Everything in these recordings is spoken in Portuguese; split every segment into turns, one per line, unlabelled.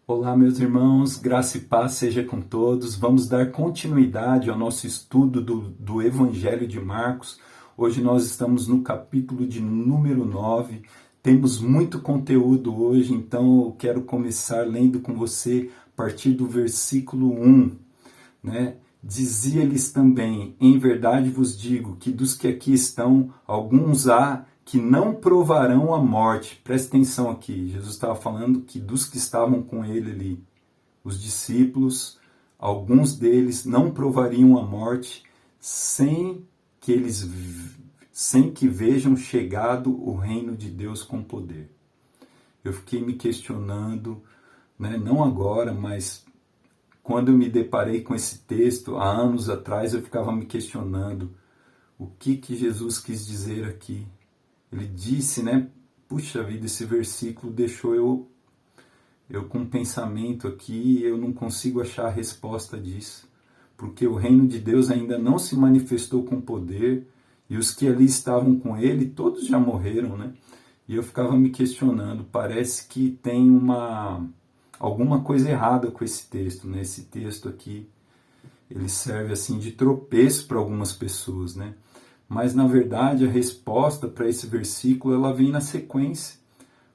Olá, meus irmãos, graça e paz seja com todos. Vamos dar continuidade ao nosso estudo do Evangelho de Marcos. Hoje nós estamos no capítulo de número 9. Temos muito conteúdo hoje, então eu quero começar lendo com você a partir do versículo 1, né? Dizia-lhes também: em verdade vos digo que dos que aqui estão, alguns há que não provarão a morte. Presta atenção aqui, Jesus estava falando que dos que estavam com ele ali, os discípulos, alguns deles não provariam a morte sem que vejam chegado o reino de Deus com poder. Eu fiquei me questionando, né, não agora, mas quando eu me deparei com esse texto, há anos atrás, eu ficava me questionando o que Jesus quis dizer aqui. Ele disse, né, puxa vida, esse versículo deixou eu com um pensamento aqui e eu não consigo achar a resposta disso. Porque o reino de Deus ainda não se manifestou com poder e os que ali estavam com ele, todos já morreram, né? E eu ficava me questionando, parece que tem alguma coisa errada com esse texto, né? Esse texto aqui, ele serve assim de tropeço para algumas pessoas, né? Mas na verdade a resposta para esse versículo ela vem na sequência.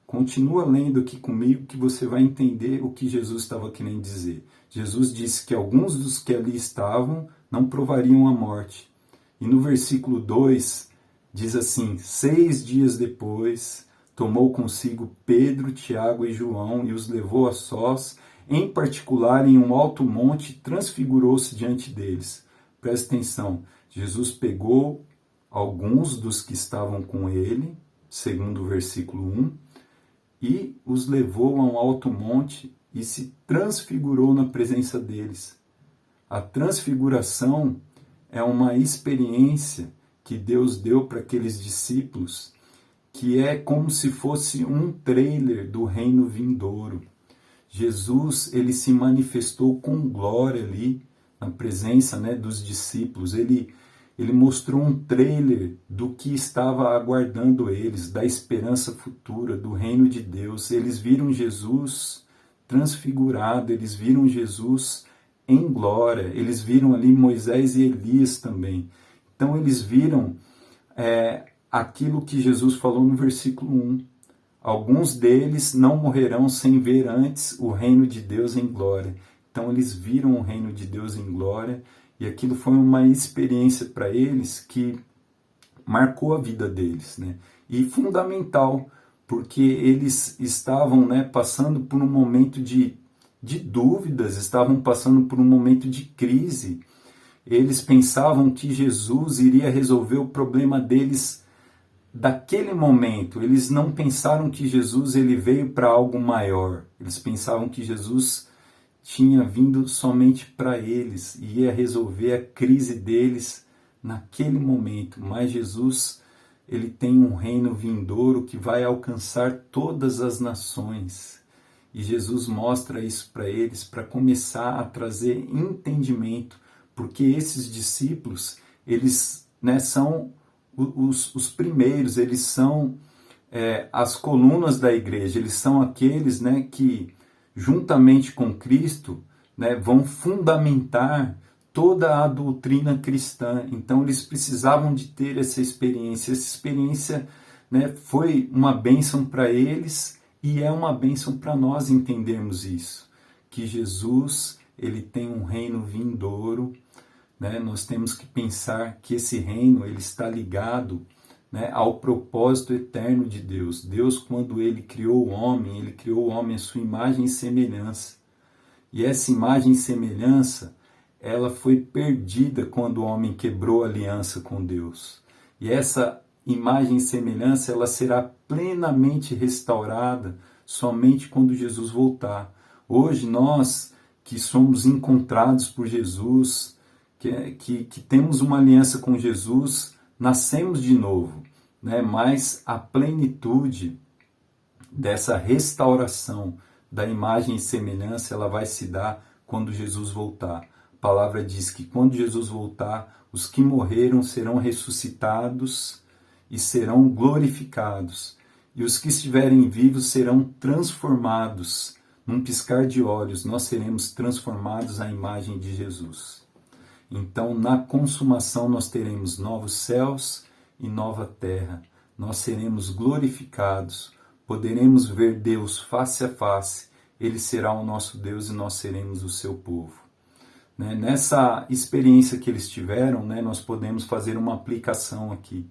Continua lendo aqui comigo que você vai entender o que Jesus estava querendo dizer. Jesus disse que alguns dos que ali estavam não provariam a morte. E no versículo 2 diz assim: 6 dias depois tomou consigo Pedro, Tiago e João e os levou a sós, em particular em um alto monte, transfigurou-se diante deles. Presta atenção, Jesus pegou alguns dos que estavam com ele, segundo o versículo 1, e os levou a um alto monte e se transfigurou na presença deles. A transfiguração é uma experiência que Deus deu para aqueles discípulos, que é como se fosse um trailer do reino vindouro. Jesus, ele se manifestou com glória ali, na presença, né, dos discípulos. Ele mostrou um trailer do que estava aguardando eles, da esperança futura, do reino de Deus. Eles viram Jesus transfigurado, eles viram Jesus em glória, eles viram ali Moisés e Elias também. Então eles viram aquilo que Jesus falou no versículo 1. Alguns deles não morrerão sem ver antes o reino de Deus em glória. Então eles viram o reino de Deus em glória e aquilo foi uma experiência para eles que marcou a vida deles, né? E fundamental, porque eles estavam, né, passando por um momento de dúvidas, estavam passando por um momento de crise. Eles pensavam que Jesus iria resolver o problema deles daquele momento. Eles não pensaram que Jesus ele veio para algo maior. Eles pensavam que Jesus tinha vindo somente para eles e ia resolver a crise deles naquele momento. Mas Jesus, ele tem um reino vindouro que vai alcançar todas as nações. E Jesus mostra isso para eles para começar a trazer entendimento, porque esses discípulos, eles, né, são os primeiros, eles são as colunas da igreja, eles são aqueles, né, que juntamente com Cristo, né, vão fundamentar toda a doutrina cristã. Então eles precisavam de ter essa experiência. Essa experiência, né, foi uma bênção para eles e é uma bênção para nós entendermos isso, que Jesus ele tem um reino vindouro, né? Nós temos que pensar que esse reino ele está ligado, né, ao propósito eterno de Deus. Deus, quando ele criou o homem à sua imagem e semelhança. E essa imagem e semelhança, ela foi perdida quando o homem quebrou a aliança com Deus. E essa imagem e semelhança, ela será plenamente restaurada somente quando Jesus voltar. Hoje nós que somos encontrados por Jesus, que temos uma aliança com Jesus, nascemos de novo, né? Mas a plenitude dessa restauração da imagem e semelhança, ela vai se dar quando Jesus voltar. A palavra diz que quando Jesus voltar, os que morreram serão ressuscitados e serão glorificados, e os que estiverem vivos serão transformados num piscar de olhos, nós seremos transformados à imagem de Jesus. Então, na consumação, nós teremos novos céus e nova terra. Nós seremos glorificados, poderemos ver Deus face a face. Ele será o nosso Deus e nós seremos o seu povo. Nessa experiência que eles tiveram, nós podemos fazer uma aplicação aqui.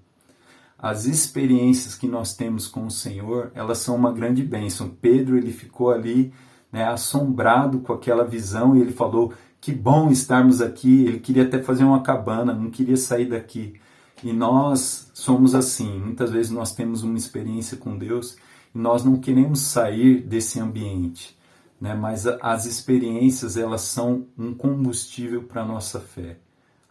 As experiências que nós temos com o Senhor, elas são uma grande bênção. Pedro, ele ficou ali, assombrado com aquela visão, e ele falou, que bom estarmos aqui. Ele queria até fazer uma cabana, não queria sair daqui. E nós somos assim, muitas vezes nós temos uma experiência com Deus e nós não queremos sair desse ambiente, mas as experiências, elas são um combustível para a nossa fé.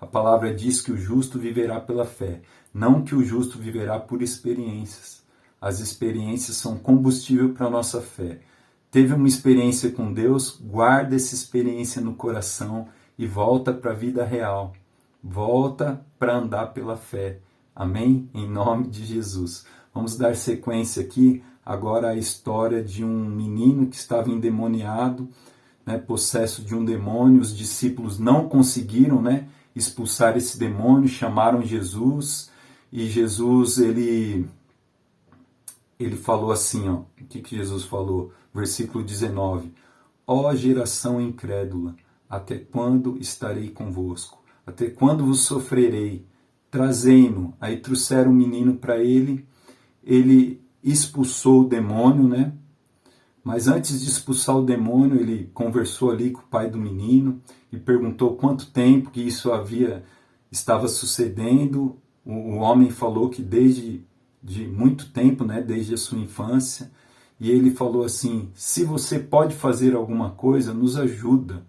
A palavra diz que o justo viverá pela fé, não que o justo viverá por experiências. As experiências são combustível para a nossa fé. Teve uma experiência com Deus, guarda essa experiência no coração e volta para a vida real. Volta para andar pela fé. Amém? Em nome de Jesus. Vamos dar sequência aqui agora à história de um menino que estava endemoniado, possesso de um demônio. Os discípulos não conseguiram, expulsar esse demônio, chamaram Jesus, e Jesus, ele falou assim, o que Jesus falou? Versículo 19, ó geração incrédula, até quando estarei convosco? Até quando vos sofrerei? Trazei-no. Aí trouxeram o menino para ele expulsou o demônio, Mas antes de expulsar o demônio, ele conversou ali com o pai do menino e perguntou quanto tempo que isso estava sucedendo. O homem falou que desde muito tempo, desde a sua infância. E ele falou assim, se você pode fazer alguma coisa, nos ajuda.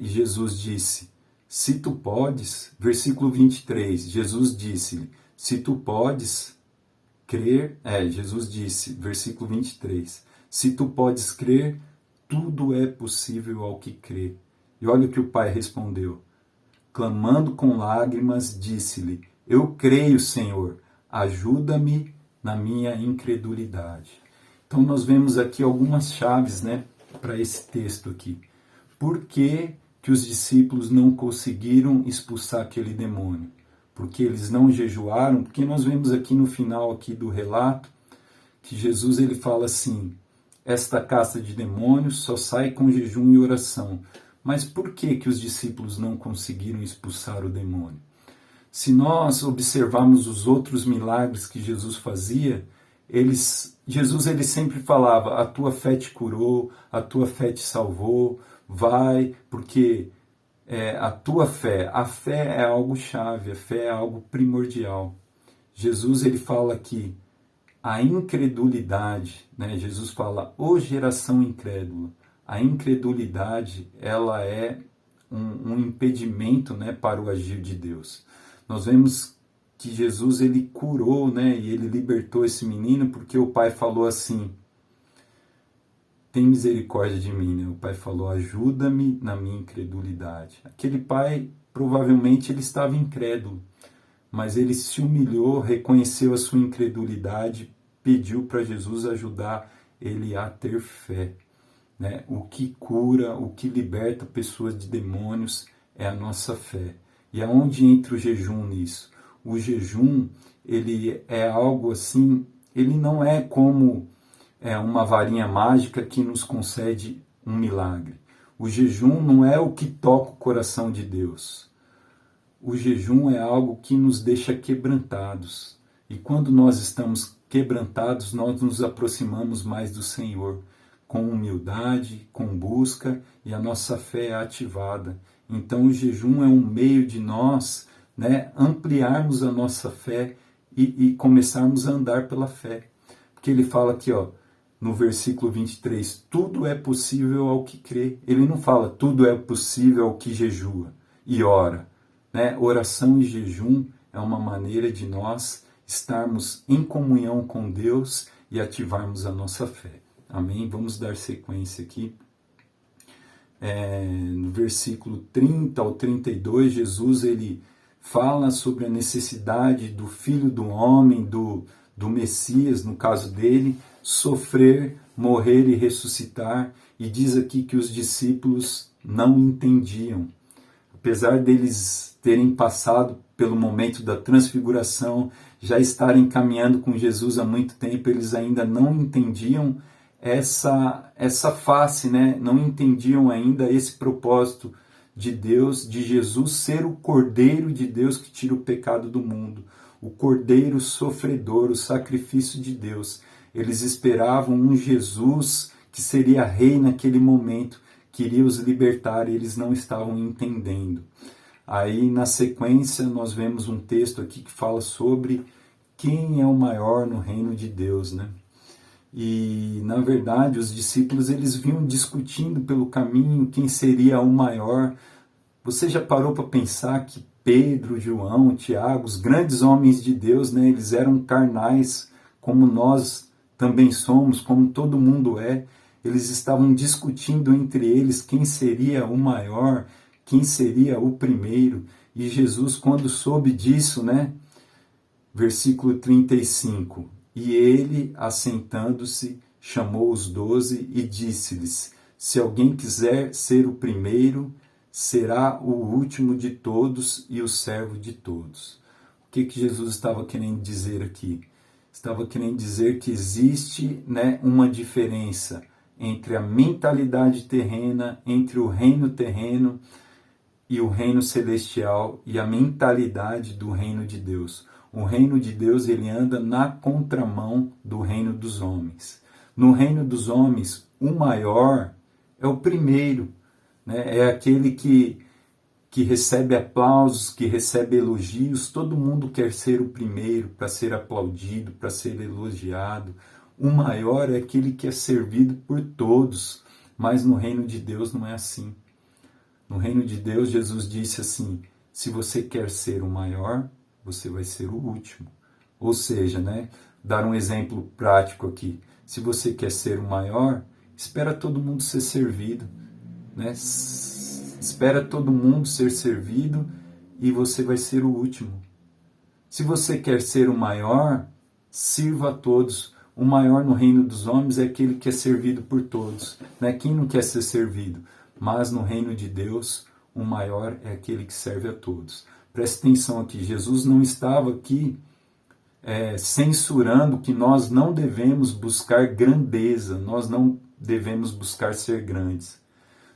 E Jesus disse, se tu podes, versículo 23, Jesus disse-lhe, se tu podes crer, Jesus disse, versículo 23, se tu podes crer, tudo é possível ao que crê. E olha o que o pai respondeu, clamando com lágrimas, disse-lhe, eu creio, Senhor, ajuda-me na minha incredulidade. Então nós vemos aqui algumas chaves, para esse texto aqui. Por que os discípulos não conseguiram expulsar aquele demônio? Porque eles não jejuaram? Porque nós vemos aqui no final aqui do relato que Jesus, ele fala assim, esta casta de demônios só sai com jejum e oração. Mas por que os discípulos não conseguiram expulsar o demônio? Se nós observarmos os outros milagres que Jesus fazia, Jesus ele sempre falava, a tua fé te curou, a tua fé te salvou, vai, porque a fé é algo chave, a fé é algo primordial. Jesus ele fala aqui, a incredulidade, Jesus fala, ô geração incrédula, a incredulidade ela é um impedimento para o agir de Deus. Nós vemos que Jesus ele curou, e ele libertou esse menino porque o pai falou assim, tem misericórdia de mim, O pai falou, ajuda-me na minha incredulidade. Aquele pai, provavelmente, ele estava incrédulo, mas ele se humilhou, reconheceu a sua incredulidade, pediu para Jesus ajudar ele a ter fé. O que cura, o que liberta pessoas de demônios é a nossa fé. E aonde entra o jejum nisso? O jejum, ele é algo assim, ele não é como uma varinha mágica que nos concede um milagre. O jejum não é o que toca o coração de Deus. O jejum é algo que nos deixa quebrantados. E quando nós estamos quebrantados, nós nos aproximamos mais do Senhor, com humildade, com busca, e a nossa fé é ativada. Então o jejum é um meio de nós ampliarmos a nossa fé e começarmos a andar pela fé. Porque ele fala aqui, no versículo 23, tudo é possível ao que crê. Ele não fala tudo é possível ao que jejua e ora. Oração e jejum é uma maneira de nós estarmos em comunhão com Deus e ativarmos a nossa fé. Amém? Vamos dar sequência aqui. No versículo 30 ao 32, Jesus ele fala sobre a necessidade do Filho do Homem, do Messias, no caso dele, sofrer morrer e ressuscitar, e diz aqui que os discípulos não entendiam. Apesar deles terem passado pelo momento da transfiguração, já estarem caminhando com Jesus há muito tempo, eles ainda não entendiam essa face, né? Não entendiam ainda esse propósito de Deus, de Jesus ser o Cordeiro de Deus que tira o pecado do mundo, o Cordeiro sofredor, o sacrifício de Deus. Eles esperavam um Jesus que seria rei naquele momento, que iria os libertar, e eles não estavam entendendo. Aí, na sequência, nós vemos um texto aqui que fala sobre quem é o maior no reino de Deus, né? E, na verdade, os discípulos, eles vinham discutindo pelo caminho quem seria o maior. Você já parou para pensar que Pedro, João, Tiago, os grandes homens de Deus, né, eles eram carnais, como nós também somos, como todo mundo é. Eles estavam discutindo entre eles quem seria o maior, quem seria o primeiro. E Jesus, quando soube disso, né, versículo 35, e ele, assentando-se, chamou os 12 e disse-lhes: se alguém quiser ser o primeiro, será o último de todos e o servo de todos. O que Jesus estava querendo dizer aqui? Estava querendo dizer que existe, né, uma diferença entre a mentalidade terrena, entre o reino terreno e o reino celestial, e a mentalidade do reino de Deus. O reino de Deus, ele anda na contramão do reino dos homens. No reino dos homens, o maior é o primeiro, né? É aquele que recebe aplausos, que recebe elogios. Todo mundo quer ser o primeiro para ser aplaudido, para ser elogiado. O maior é aquele que é servido por todos, mas no reino de Deus não é assim. No reino de Deus, Jesus disse assim: se você quer ser o maior, você vai ser o último. Ou seja, né, dar um exemplo prático aqui. Se você quer ser o maior, espera todo mundo ser servido, né? Espera todo mundo ser servido e você vai ser o último. Se você quer ser o maior, sirva a todos. O maior no reino dos homens é aquele que é servido por todos, né? Quem não quer ser servido? Mas no reino de Deus, o maior é aquele que serve a todos. Preste atenção aqui, Jesus não estava aqui censurando que nós não devemos buscar grandeza, nós não devemos buscar ser grandes.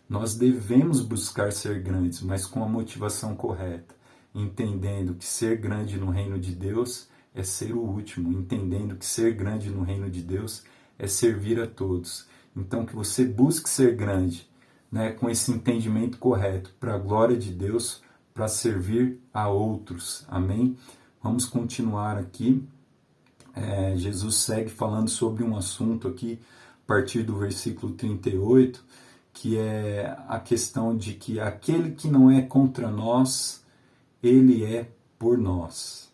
Nós devemos buscar ser grandes, mas com a motivação correta, entendendo que ser grande no reino de Deus é ser o último, entendendo que ser grande no reino de Deus é servir a todos. Então, que você busque ser grande, né, com esse entendimento correto, para a glória de Deus, para servir a outros. Amém? Vamos continuar aqui. Jesus segue falando sobre um assunto aqui, a partir do versículo 38, que é a questão de que aquele que não é contra nós, ele é por nós.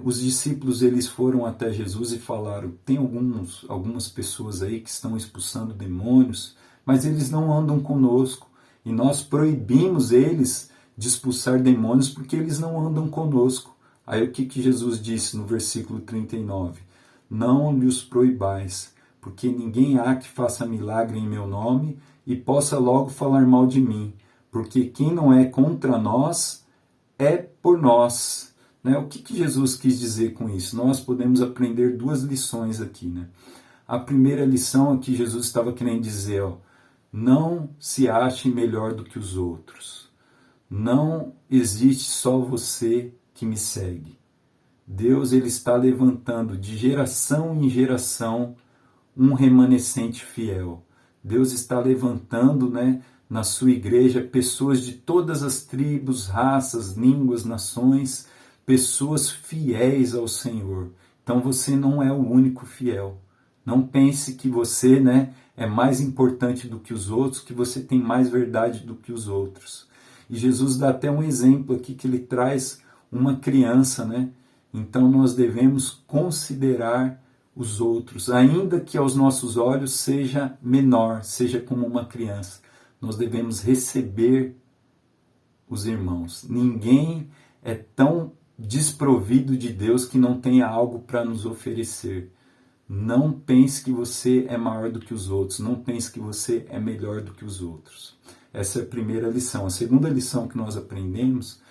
Os discípulos, eles foram até Jesus e falaram: tem algumas pessoas aí que estão expulsando demônios, mas eles não andam conosco, e nós proibimos eles de expulsar demônios porque eles não andam conosco. Aí o que Jesus disse no versículo 39? Não lhes proibais, porque ninguém há que faça milagre em meu nome e possa logo falar mal de mim, porque quem não é contra nós é por nós. Né? O que Jesus quis dizer com isso? Nós podemos aprender duas lições aqui. Né? A primeira lição é que Jesus estava querendo dizer: não se ache melhor do que os outros. Não existe só você que me segue. Deus, ele está levantando de geração em geração um remanescente fiel. Deus está levantando, né, na sua igreja pessoas de todas as tribos, raças, línguas, nações, pessoas fiéis ao Senhor. Então você não é o único fiel. Não pense que você, né, é mais importante do que os outros, que você tem mais verdade do que os outros. E Jesus dá até um exemplo aqui, que ele traz uma criança, né? Então nós devemos considerar os outros, ainda que aos nossos olhos seja menor, seja como uma criança. Nós devemos receber os irmãos. Ninguém é tão desprovido de Deus que não tenha algo para nos oferecer. Não pense que você é maior do que os outros, não pense que você é melhor do que os outros. Essa é a primeira lição. A segunda lição que nós aprendemos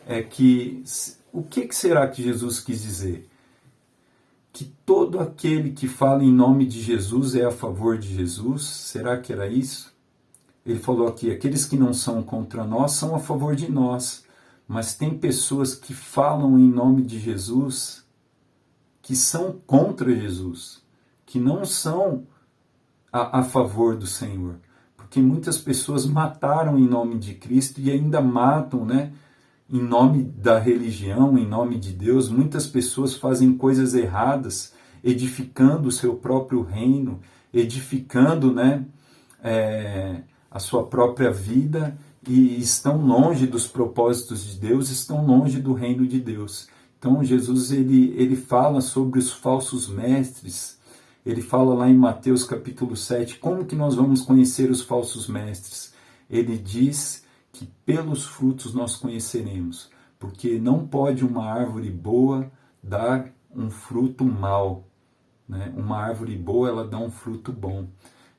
é que o que será que Jesus quis dizer? Que todo aquele que fala em nome de Jesus é a favor de Jesus? Será que era isso? Ele falou aqui, aqueles que não são contra nós são a favor de nós, mas tem pessoas que falam em nome de Jesus que são contra Jesus, que não são a favor do Senhor. Porque muitas pessoas mataram em nome de Cristo e ainda matam, né? Em nome da religião, em nome de Deus. Muitas pessoas fazem coisas erradas, edificando o seu próprio reino, edificando, né? A sua própria vida e estão longe dos propósitos de Deus, estão longe do reino de Deus. Então Jesus ele fala sobre os falsos mestres, ele fala lá em Mateus capítulo 7, como que nós vamos conhecer os falsos mestres? Ele diz que pelos frutos nós conheceremos, porque não pode uma árvore boa dar um fruto mau, né? Uma árvore boa ela dá um fruto bom.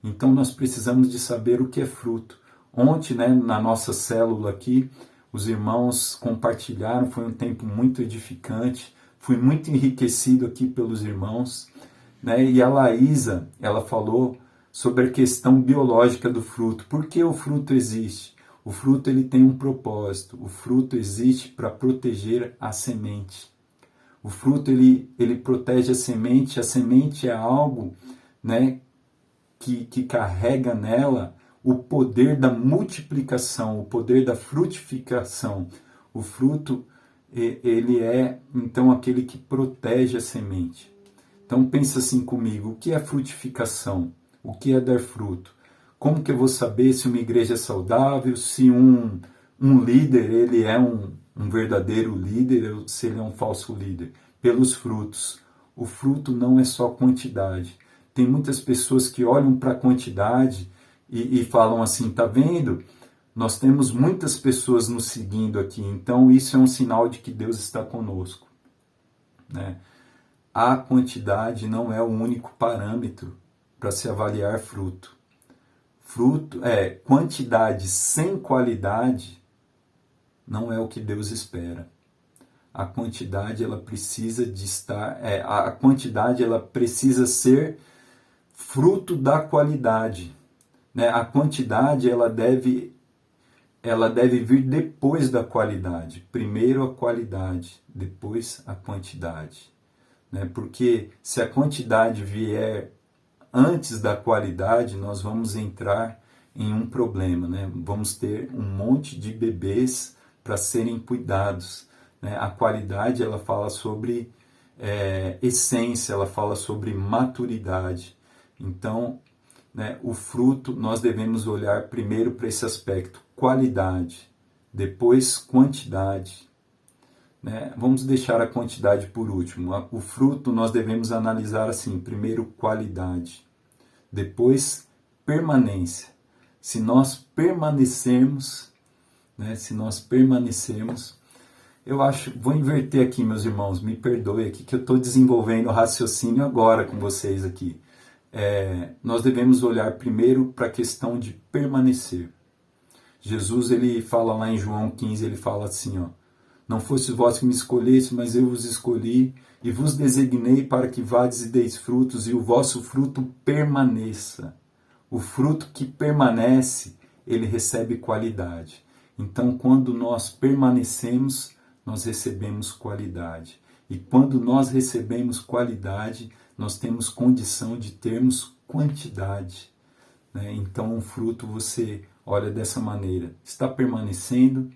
Então nós precisamos de saber o que é fruto. Ontem, né, na nossa célula aqui, os irmãos compartilharam, foi um tempo muito edificante, fui muito enriquecido aqui pelos irmãos, né? E a Laísa, ela falou sobre a questão biológica do fruto. Por que o fruto existe? O fruto ele tem um propósito, o fruto existe para proteger a semente. O fruto ele protege a semente é algo, né, que carrega nela o poder da multiplicação, o poder da frutificação. O fruto, ele é, então, aquele que protege a semente. Então, pensa assim comigo, o que é frutificação? O que é dar fruto? Como que eu vou saber se uma igreja é saudável, se um líder, ele é um verdadeiro líder, ou se ele é um falso líder? Pelos frutos. O fruto não é só quantidade. Tem muitas pessoas que olham para a quantidade e falam assim, tá vendo? Nós temos muitas pessoas nos seguindo aqui, então isso é um sinal de que Deus está conosco, né? A quantidade não é o único parâmetro para se avaliar fruto. Quantidade sem qualidade não é o que Deus espera. A quantidade ela precisa de estar, a quantidade ela precisa ser fruto da qualidade, né? A quantidade ela deve vir depois da qualidade. Primeiro a qualidade, depois a quantidade, né? Porque se a quantidade vier antes da qualidade, nós vamos entrar em um problema, né? Vamos ter um monte de bebês para serem cuidados, né? A qualidade ela fala sobre essência, ela fala sobre maturidade. Então, né, o fruto, nós devemos olhar primeiro para esse aspecto, qualidade, depois quantidade, né? Vamos deixar a quantidade por último. O fruto nós devemos analisar assim, primeiro qualidade, depois permanência. Se nós permanecermos, né, eu acho, vou inverter aqui, meus irmãos, me perdoe aqui que eu estou desenvolvendo o raciocínio agora com vocês aqui. Nós devemos olhar primeiro para a questão de permanecer. Jesus, ele fala lá em João 15, ele fala assim, ó, não fosse vós que me escolhesse, mas eu vos escolhi e vos designei para que vades e deis frutos e o vosso fruto permaneça. O fruto que permanece, ele recebe qualidade. Então, quando nós permanecemos, nós recebemos qualidade. E quando nós recebemos qualidade, nós temos condição de termos quantidade, né? Então, o fruto você olha dessa maneira. Está permanecendo,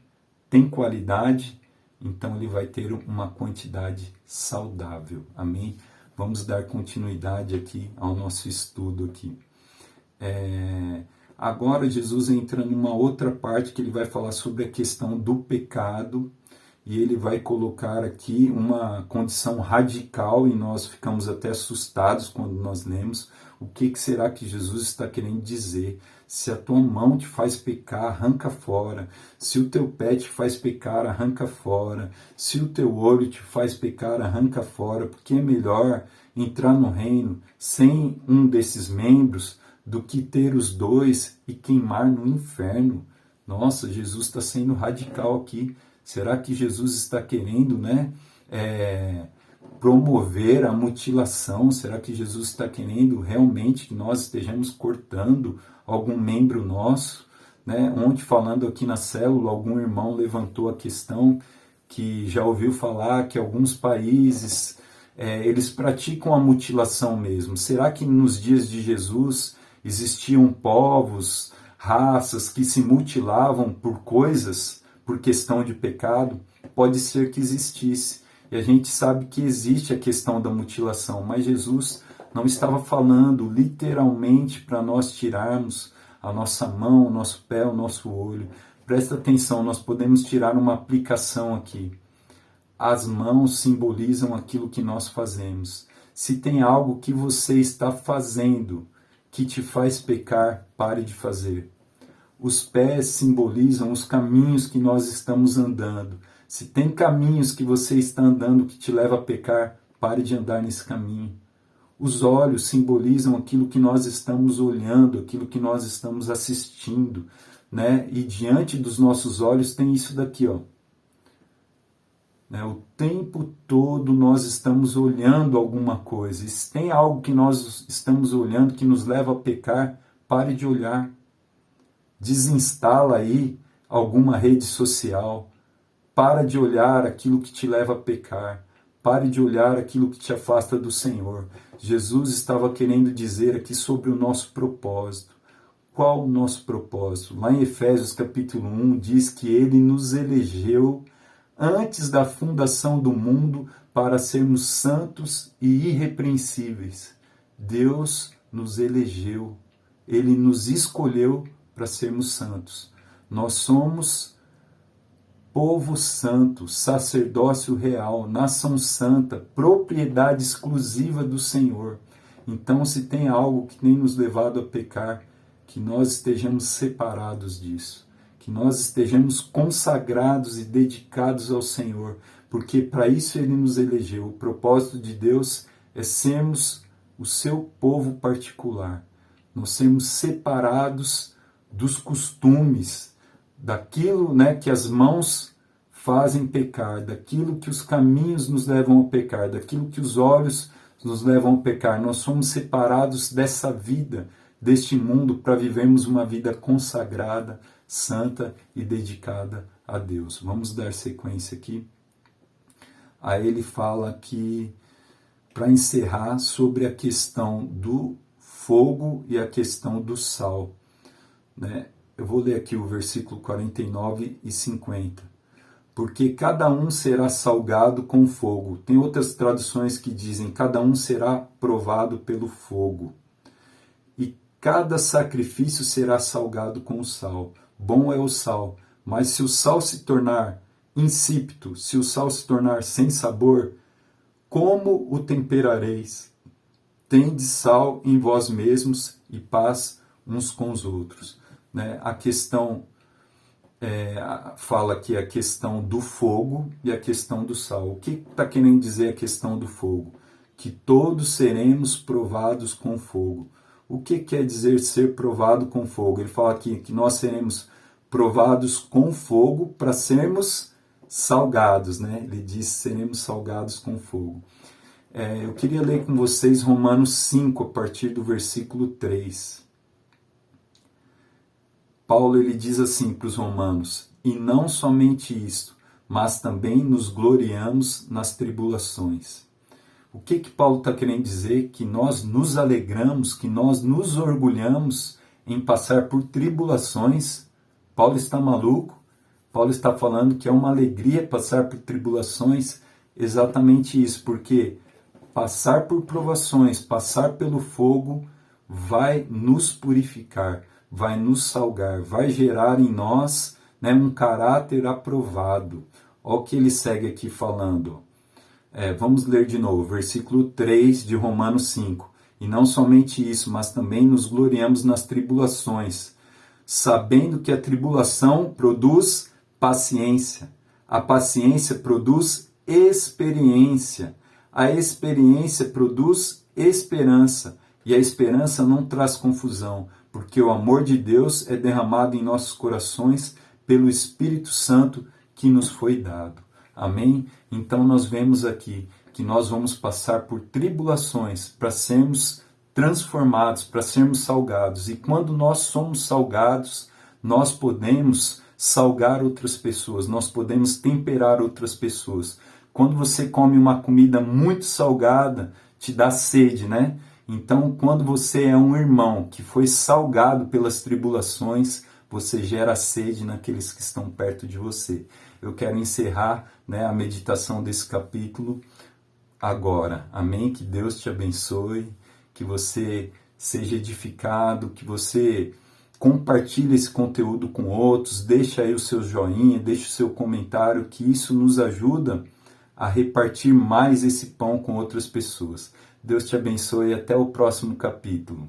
tem qualidade, então ele vai ter uma quantidade saudável. Amém? Vamos dar continuidade aqui ao nosso estudo aqui. Agora Jesus entra numa outra parte que ele vai falar sobre a questão do pecado e ele vai colocar aqui uma condição radical e nós ficamos até assustados quando nós lemos O que será que Jesus está querendo dizer? Se a tua mão te faz pecar, arranca fora. Se o teu pé te faz pecar, arranca fora. Se o teu olho te faz pecar, arranca fora. Porque é melhor entrar no reino sem um desses membros do que ter os dois e queimar no inferno. Nossa, Jesus está sendo radical aqui. Será que Jesus está querendo, promover a mutilação? Será que Jesus está querendo realmente que nós estejamos cortando algum membro nosso? Ontem, falando aqui na célula, algum irmão levantou a questão que já ouviu falar que alguns países eles praticam a mutilação mesmo. Será que nos dias de Jesus existiam povos, raças que se mutilavam por coisas, por questão de pecado? Pode ser que existisse. E a gente sabe que existe a questão da mutilação, mas Jesus não estava falando literalmente para nós tirarmos a nossa mão, o nosso pé, o nosso olho. Presta atenção, nós podemos tirar uma aplicação aqui. As mãos simbolizam aquilo que nós fazemos. Se tem algo que você está fazendo que te faz pecar, pare de fazer. Os pés simbolizam os caminhos que nós estamos andando. Se tem caminhos que você está andando que te leva a pecar, pare de andar nesse caminho. Os olhos simbolizam aquilo que nós estamos olhando, aquilo que nós estamos assistindo, E diante dos nossos olhos tem isso daqui, ó. O tempo todo nós estamos olhando alguma coisa. E se tem algo que nós estamos olhando que nos leva a pecar, pare de olhar. Desinstala aí alguma rede social. Para de olhar aquilo que te leva a pecar. Pare de olhar aquilo que te afasta do Senhor. Jesus estava querendo dizer aqui sobre o nosso propósito. Qual o nosso propósito? Lá em Efésios capítulo 1 diz que Ele nos elegeu antes da fundação do mundo para sermos santos e irrepreensíveis. Deus nos elegeu. Ele nos escolheu para sermos santos. Nós somos povo santo, sacerdócio real, nação santa, propriedade exclusiva do Senhor. Então, se tem algo que tem nos levado a pecar, que nós estejamos separados disso, que nós estejamos consagrados e dedicados ao Senhor, porque para isso Ele nos elegeu. O propósito de Deus é sermos o seu povo particular, nós sermos separados dos costumes, daquilo que as mãos fazem pecar, daquilo que os caminhos nos levam a pecar, daquilo que os olhos nos levam a pecar. Nós somos separados dessa vida, deste mundo, para vivermos uma vida consagrada, santa e dedicada a Deus. Vamos dar sequência aqui. Aí ele fala aqui, para encerrar, sobre a questão do fogo e a questão do sal. Eu vou ler aqui o versículo 49 e 50. Porque cada um será salgado com fogo. Tem outras traduções que dizem, cada um será provado pelo fogo. E cada sacrifício será salgado com o sal. Bom é o sal, mas se o sal se tornar insípido, se o sal se tornar sem sabor, como o temperareis? Tende sal em vós mesmos e paz uns com os outros. A questão, fala aqui a questão do fogo e a questão do sal. O que está querendo dizer a questão do fogo? Que todos seremos provados com fogo. O que quer dizer ser provado com fogo? Ele fala aqui que nós seremos provados com fogo para sermos salgados. Ele diz seremos salgados com fogo. Eu queria ler com vocês Romanos 5, a partir do versículo 3. Paulo ele diz assim para os romanos, e não somente isto, mas também nos gloriamos nas tribulações. O que Paulo está querendo dizer? Que nós nos alegramos, que nós nos orgulhamos em passar por tribulações. Paulo está maluco? Paulo está falando que é uma alegria passar por tribulações. Exatamente isso, porque passar por provações, passar pelo fogo, vai nos purificar, vai nos salgar, vai gerar em nós um caráter aprovado. Olha o que ele segue aqui falando. Vamos ler de novo, versículo 3 de Romanos 5. E não somente isso, mas também nos gloriamos nas tribulações, sabendo que a tribulação produz paciência. A paciência produz experiência. A experiência produz esperança. E a esperança não traz confusão, porque o amor de Deus é derramado em nossos corações pelo Espírito Santo que nos foi dado. Amém? Então nós vemos aqui que nós vamos passar por tribulações para sermos transformados, para sermos salgados. E quando nós somos salgados, nós podemos salgar outras pessoas, nós podemos temperar outras pessoas. Quando você come uma comida muito salgada, te dá sede, né? Então, quando você é um irmão que foi salgado pelas tribulações, você gera sede naqueles que estão perto de você. Eu quero encerrar, né, a meditação desse capítulo agora. Amém? Que Deus te abençoe, que você seja edificado, que você compartilhe esse conteúdo com outros, deixa aí o seu joinha, deixa o seu comentário, que isso nos ajuda a repartir mais esse pão com outras pessoas. Deus te abençoe e até o próximo capítulo.